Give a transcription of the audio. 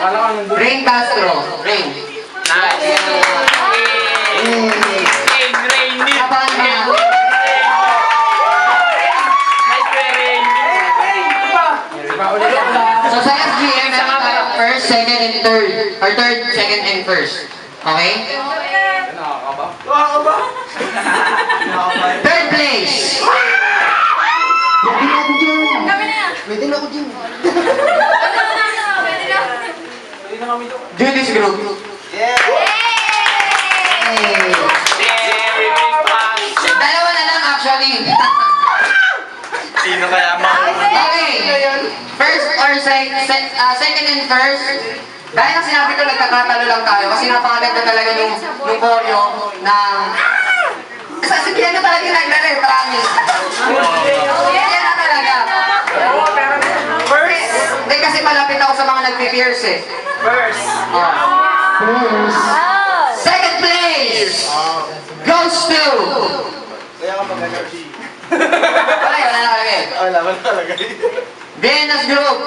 Rain Castro. Rain. Nice. Rain. Laban na. Nice Rain. So sa FGM, meron tayong first, second, and third. Or third, second, and first. Okay? Third place. Pwede na ako dyan. Judy's group. Hey. Dalawa na lang actually. Sino kaya Okay. First or second and first. Dahil na sinabi ko, nagkakatalo lang tayo. Kasi napakaganda talaga nung choreo ng... Sasabihan ko talaga yung nagdala eh, promise. Yan na talaga. First. Hindi kasi malapit ako sa mga nagpi-pierce eh. First. Second place goes to... Wala nakalagay. Wala nakalagay. Venus Group.